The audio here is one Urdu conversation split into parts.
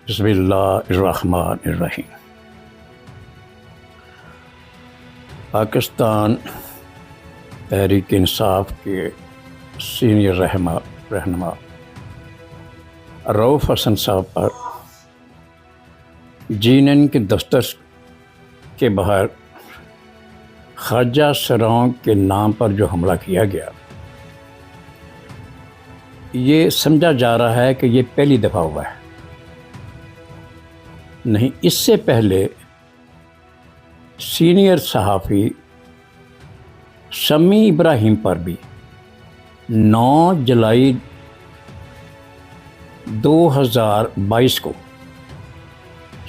بسم اللہ الرحمن الرحیم۔ پاکستان تحریک انصاف کے سینئر رہنما رؤف حسن صاحب پر جی کے دفتر کے باہر خواجہ سراؤں کے نام پر جو حملہ کیا گیا، یہ سمجھا جا رہا ہے کہ یہ پہلی دفعہ ہوا ہے۔ نہیں، اس سے پہلے سینئر صحافی سمیع ابراہیم پر بھی 9 جولائی 2022 کو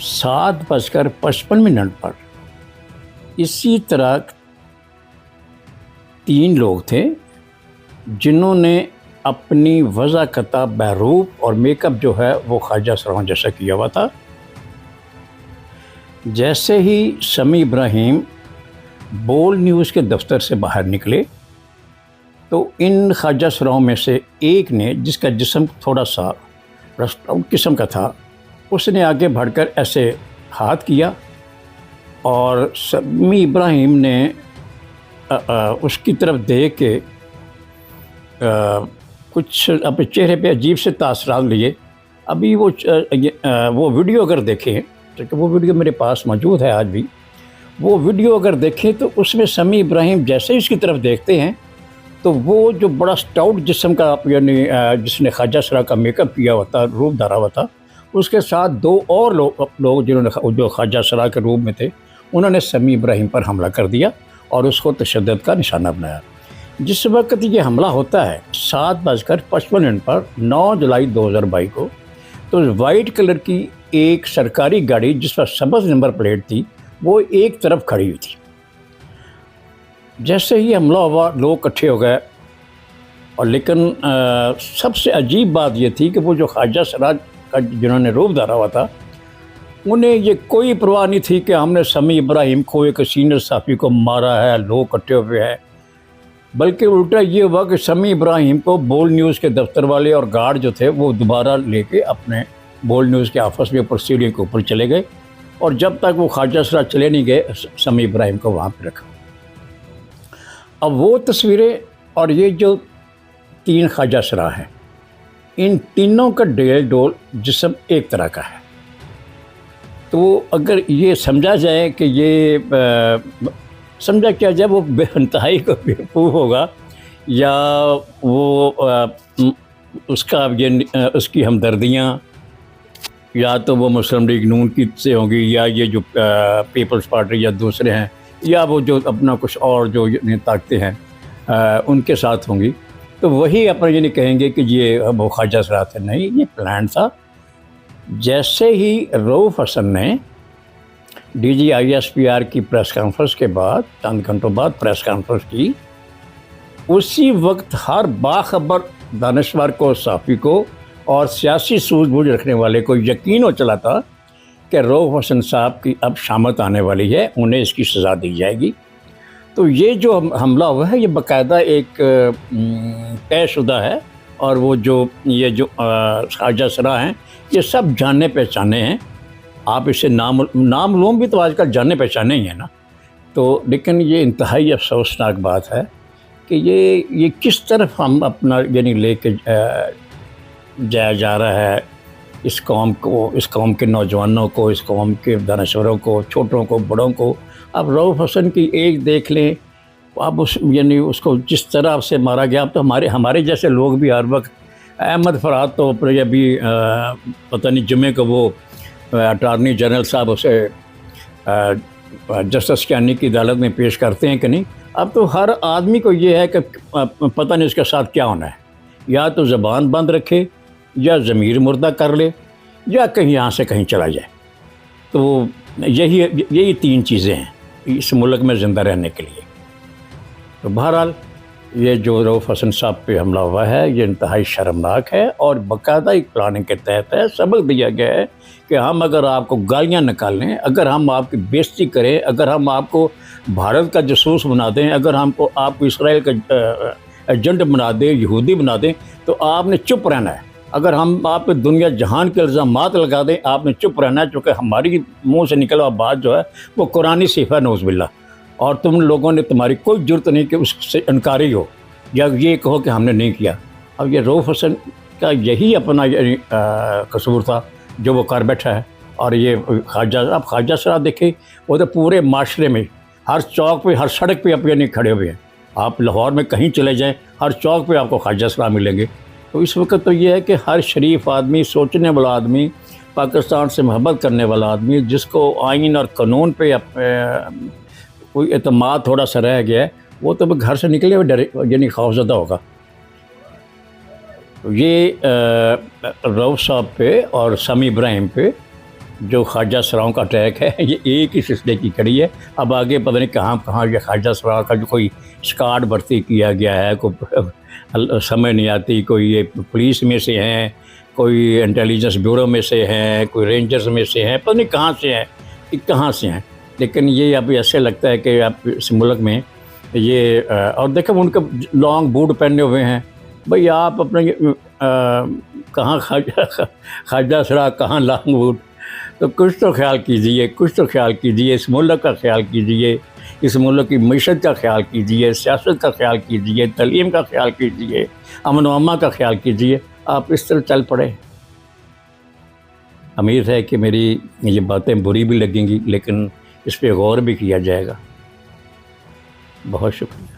7:55 پر اسی طرح 3 لوگ تھے جنہوں نے اپنی وضاحت بہروپ اور میک اپ جو ہے وہ خواجہ سراؤں جیسا کیا ہوا تھا۔ جیسے ہی سمیع ابراہیم بول نیوز کے دفتر سے باہر نکلے تو ان خواجہ سراؤں میں سے ایک نے، جس کا جسم تھوڑا سا رسٹ آؤٹ قسم کا تھا، اس نے آگے بڑھ کر ایسے ہاتھ کیا اور سمیع ابراہیم نے اس کی طرف دیکھ کے کچھ اپنے چہرے پہ عجیب سے تاثرات لیے۔ ابھی وہ ویڈیو اگر دیکھیں، کہ وہ ویڈیو میرے پاس موجود ہے آج بھی، وہ ویڈیو اگر دیکھیں تو اس میں سمیع ابراہیم جیسے ہی اس کی طرف دیکھتے ہیں تو وہ جو بڑا سٹاؤٹ جسم کا، یعنی جس نے خواجہ سراؤں کا میک اپ کیا ہوا تھا، روپ دھارا ہوا تھا، اس کے ساتھ 2 اور لوگ جنہوں نے جو خواجہ سراؤں کے روپ میں تھے، انہوں نے سمیع ابراہیم پر حملہ کر دیا اور اس کو تشدد کا نشانہ بنایا۔ جس وقت یہ حملہ ہوتا ہے 7:55 پر 9 جولائی 2022 کو، تو وائٹ کلر کی ایک سرکاری گاڑی جس پر سبز نمبر پلیٹ تھی وہ ایک طرف کھڑی ہوئی تھی۔ جیسے ہی حملہ ہوا لوگ اکٹھے ہو گئے، اور لیکن سب سے عجیب بات یہ تھی کہ وہ جو خواجہ سراؤں کا جنہوں نے روپ دھارا ہوا تھا، انہیں یہ کوئی پرواہ نہیں تھی کہ ہم نے سمیع ابراہیم کو، ایک سینئر صحافی کو مارا ہے، لوگ اکٹھے ہوئے ہیں، بلکہ الٹا یہ ہوا کہ سمیع ابراہیم کو بول نیوز کے دفتر والے اور گارڈ جو تھے وہ دوبارہ لے کے اپنے بول نیوز کے آفس میں اوپر سیڑھی کے اوپر چلے گئے، اور جب تک وہ خواجہ سراؤں چلے نہیں گئے سمیع ابراہیم کو وہاں پہ رکھا۔ اب وہ تصویریں اور یہ جو 3 خواجہ سراؤں ہیں، ان تینوں کا ڈیل ڈول جسم ایک طرح کا ہے۔ تو اگر یہ سمجھا جائے کہ یہ سمجھا کیا جائے وہ بے انتہائی کو بیوقوف ہوگا، یا وہ اس کی ہمدردیاں یا تو وہ مسلم لیگ نون کی سے ہوں گی، یا یہ جو پیپلز پارٹی یا دوسرے ہیں، یا وہ جو اپنا کچھ اور جو طاقتیں ہیں ان کے ساتھ ہوں گی، تو وہی اپنا یہ نہیں کہیں گے کہ یہ وہ خواجہ سراؤں تھے۔ نہیں، یہ پلان تھا۔ جیسے ہی رؤف حسن نے DGISPR کی پریس کانفرنس کے بعد چند گھنٹوں بعد پریس کانفرنس کی، اسی وقت ہر باخبر دانشور کو، صحافی کو اور سیاسی سوجھ بوجھ رکھنے والے کو یقین ہو چلا تھا کہ رؤف حسن صاحب کی اب شامت آنے والی ہے، انہیں اس کی سزا دی جائے گی۔ تو یہ جو حملہ ہوا ہے یہ باقاعدہ ایک طے شدہ ہے، اور وہ جو خواجہ سراؤں ہیں یہ سب جانے پہچانے ہیں۔ آپ اسے نام لوم بھی تو آج کل جانے پہچانے ہی ہیں نا۔ تو لیکن یہ انتہائی افسوسناک بات ہے کہ یہ کس طرف ہم اپنا یعنی لے کے جایا جا رہا ہے اس قوم کو، اس قوم کے نوجوانوں کو، اس قوم کے دانشوروں کو، چھوٹوں کو، بڑوں کو۔ اب رؤف حسن کی ایک دیکھ لیں، اب یعنی اس کو جس طرح سے مارا گیا، اب تو ہمارے جیسے لوگ بھی ہر وقت، احمد فرحات تو ابھی پتہ نہیں جمعے کو وہ اٹارنی جنرل صاحب اسے جسٹس کیانی کی عدالت میں پیش کرتے ہیں کہ نہیں۔ اب تو ہر آدمی کو یہ ہے کہ پتہ نہیں اس کے ساتھ کیا ہونا ہے، یا تو زبان بند رکھے، یا ضمیر مردہ کر لے، یا کہیں یہاں سے کہیں چلا جائے۔ تو یہی 3 چیزیں ہیں اس ملک میں زندہ رہنے کے لیے۔ تو بہرحال یہ جو رؤف حسن صاحب پہ حملہ ہوا ہے یہ انتہائی شرمناک ہے، اور باقاعدہ ایک پلاننگ کے تحت ہے۔ سبق دیا گیا ہے کہ ہم اگر آپ کو گالیاں نکالیں، اگر ہم آپ کی بےزتی کریں، اگر ہم آپ کو بھارت کا جاسوس بنا دیں، اگر آپ کو اسرائیل کا ایجنٹ بنا دیں، یہودی بنا دیں، تو آپ نے چپ رہنا ہے۔ اگر ہم آپ دنیا جہان کے الزامات لگا دیں، آپ نے چپ رہنا ہے، چونکہ ہماری منہ سے نکلا ہوا بات جو ہے وہ قرآنی صفت ہے، نعوذ باللہ، اور تم لوگوں نے، تمہاری کوئی جرت نہیں کہ اس سے انکاری ہو یا یہ کہو کہ ہم نے نہیں کیا۔ اب یہ رؤف حسن کا یہی اپنا قصور تھا جو وہ کر بیٹھا ہے۔ اور یہ خواجہ، اب خواجہ سرا دیکھیں، وہ تو پورے معاشرے میں ہر چوک پہ، ہر سڑک پہ اب نہیں کھڑے ہوئے ہیں۔ آپ لاہور میں کہیں چلے جائیں، ہر چوک پہ آپ کو خواجہ سرا ملیں گے۔ تو اس وقت تو یہ ہے کہ ہر شریف آدمی، سوچنے والا آدمی، پاکستان سے محبت کرنے والا آدمی، جس کو آئین اور قانون پہ کوئی اعتماد تھوڑا سا رہ گیا ہے، وہ تو گھر سے نکلے ہوئے ڈرے، یعنی خوفزدہ ہوگا۔ یہ رؤف صاحب پہ اور سمیع ابراہیم پہ جو خواجہ سراؤں کا اٹیک ہے، یہ ایک ہی سلسلے کی کڑی ہے۔ اب آگے پتہ نہیں کہاں کہاں یہ خواجہ سراؤں کا جو کوئی اسکواڈ بھرتی کیا گیا ہے، کوئی سمجھ نہیں آتی، کوئی یہ پولیس میں سے ہیں، کوئی انٹیلیجنس بیورو میں سے ہیں، کوئی رینجرز میں سے ہیں، پتہ نہیں کہاں سے ہیں، کہاں سے ہیں۔ لیکن یہ اب ایسے لگتا ہے کہ اب اس ملک میں یہ اور دیکھیں ان کے لانگ بوٹ پہنے ہوئے ہیں۔ بھئی آپ اپنے کہاں خواجہ سرا، کہاں لانگ بوٹ؟ تو کچھ تو خیال کیجیے، کچھ تو خیال کیجیے، اس ملک کا خیال کیجیے، اس ملک کی معیشت کا خیال کیجیے، سیاست کا خیال کیجیے، تعلیم کا خیال کیجیے، امن و امان کا خیال کیجیے۔ آپ اس طرح چل پڑے۔ امید ہے کہ میری یہ باتیں بری بھی لگیں گی، لیکن اس پہ غور بھی کیا جائے گا۔ بہت شکریہ۔